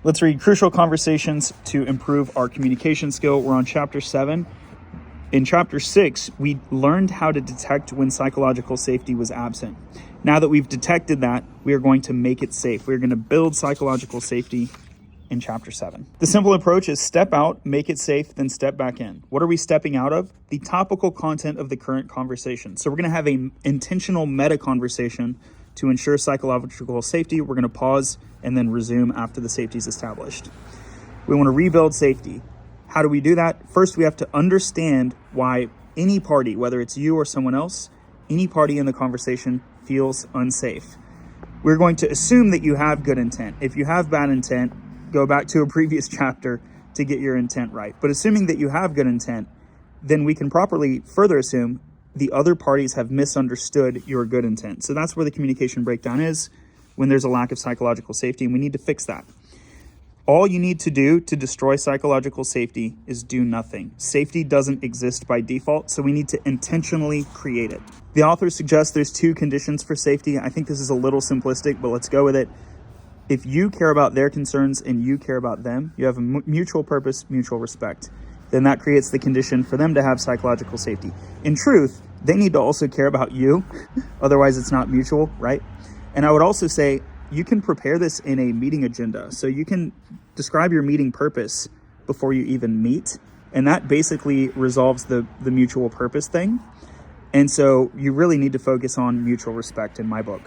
Let's read Crucial Conversations to Improve Our Communication Skill. We're on Chapter 7. In Chapter 6, we learned how to detect when psychological safety was absent. Now that we've detected that, we are going to make it safe. We're going to build psychological safety in Chapter 7. The simple approach is step out, make it safe, then step back in. What are we stepping out of? The topical content of the current conversation. So we're going to have an intentional meta conversation to ensure psychological safety. We're going to pause and then resume after the safety is established. We want to rebuild safety. How do we do that? First, we have to understand why any party, whether it's you or someone else, any party in the conversation feels unsafe. We're going to assume that you have good intent. If you have bad intent, go back to a previous chapter to get your intent right. But assuming that you have good intent, then we can properly further assume the other parties have misunderstood your good intent. So that's where the communication breakdown is when there's a lack of psychological safety, and we need to fix that. All you need to do to destroy psychological safety is do nothing. Safety doesn't exist by default, so we need to intentionally create it. The author suggests there's 2 conditions for safety. I think this is a little simplistic, but let's go with it. If you care about their concerns and you care about them, you have a mutual purpose, mutual respect. Then that creates the condition for them to have psychological safety. In truth, they need to also care about you. Otherwise, it's not mutual, right? And I would also say you can prepare this in a meeting agenda. So you can describe your meeting purpose before you even meet. And that basically resolves the mutual purpose thing. And so you really need to focus on mutual respect in my book.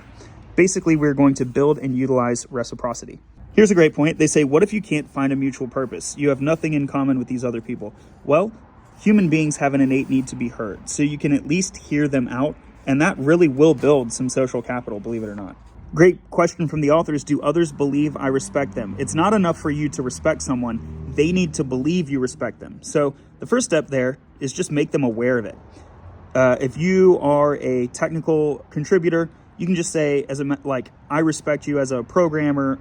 Basically, we're going to build and utilize reciprocity. Here's a great point. They say, what if you can't find a mutual purpose? You have nothing in common with these other people. Well, human beings have an innate need to be heard. So you can at least hear them out. And that really will build some social capital, believe it or not. Great question from the authors. Do others believe I respect them? It's not enough for you to respect someone. They need to believe you respect them. So the first step there is just make them aware of it. If you are a technical contributor, you can just say, I respect you as a programmer.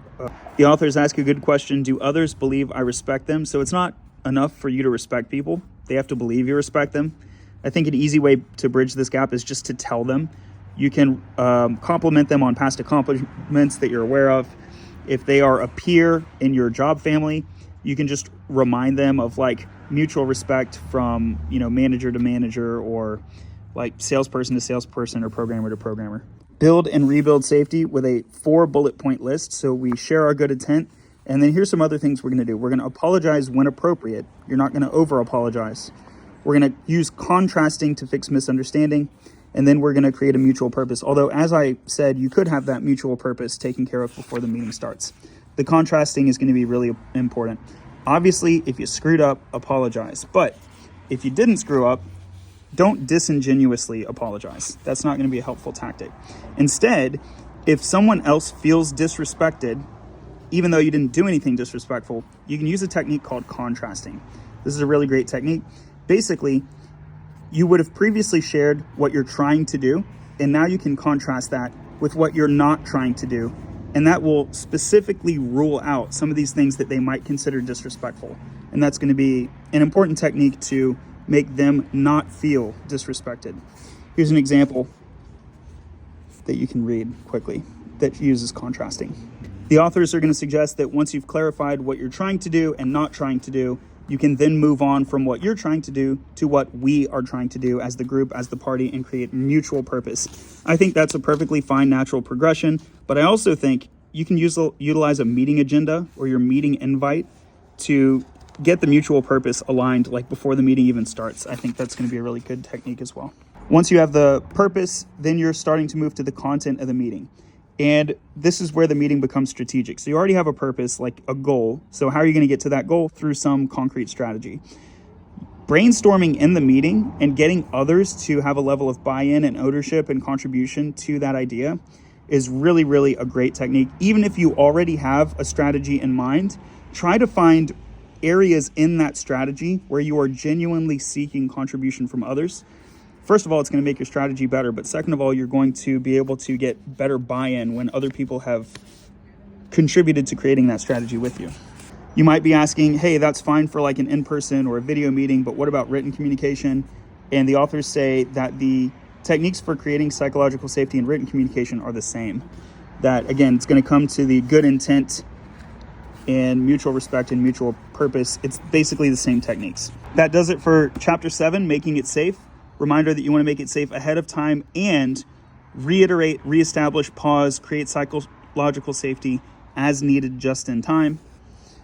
The authors ask a good question. Do others believe I respect them? So it's not enough for you to respect people. They have to believe you respect them. I think an easy way to bridge this gap is just to tell them. You can compliment them on past accomplishments that you're aware of. If they are a peer in your job family, you can just remind them of mutual respect from, manager to manager, or salesperson to salesperson, or programmer to programmer. Build and rebuild safety with a 4 bullet point list. So we share our good intent. And then here's some other things we're going to do. We're going to apologize when appropriate. You're not going to over apologize. We're going to use contrasting to fix misunderstanding. And then we're going to create a mutual purpose. Although, as I said, you could have that mutual purpose taken care of before the meeting starts. The contrasting is going to be really important. Obviously, if you screwed up, apologize. But if you didn't screw up, don't disingenuously apologize. That's not going to be a helpful tactic. Instead, if someone else feels disrespected, even though you didn't do anything disrespectful, you can use a technique called contrasting. This is a really great technique. Basically, you would have previously shared what you're trying to do, and now you can contrast that with what you're not trying to do. And that will specifically rule out some of these things that they might consider disrespectful. And that's going to be an important technique to make them not feel disrespected. Here's an example that you can read quickly that uses contrasting. The authors are going to suggest that once you've clarified what you're trying to do and not trying to do, you can then move on from what you're trying to do to what we are trying to do as the group, as the party, and create mutual purpose. I think that's a perfectly fine natural progression, but I also think you can utilize a meeting agenda or your meeting invite to get the mutual purpose aligned before the meeting even starts. I think that's going to be a really good technique as well. Once you have the purpose, then you're starting to move to the content of the meeting. And this is where the meeting becomes strategic. So you already have a purpose, a goal. So how are you going to get to that goal? Through some concrete strategy. Brainstorming in the meeting and getting others to have a level of buy-in and ownership and contribution to that idea is really, really a great technique. Even if you already have a strategy in mind, try to find areas in that strategy where you are genuinely seeking contribution from others. First of all, it's going to make your strategy better, but second of all, you're going to be able to get better buy-in when other people have contributed to creating that strategy with you. You might be asking, hey, that's fine for an in-person or a video meeting, but what about written communication? And the authors say that the techniques for creating psychological safety in written communication are the same. That, again, it's going to come to the good intent and mutual respect and mutual purpose. It's basically the same techniques. That does it for chapter 7, making it safe. Reminder that you want to make it safe ahead of time and reiterate, reestablish, pause, create psychological safety as needed just in time.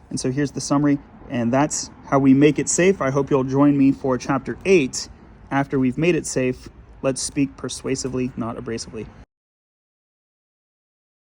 And so here's the summary, and that's how we make it safe. I hope you'll join me for chapter 8. After we've made it safe, let's speak persuasively, not abrasively.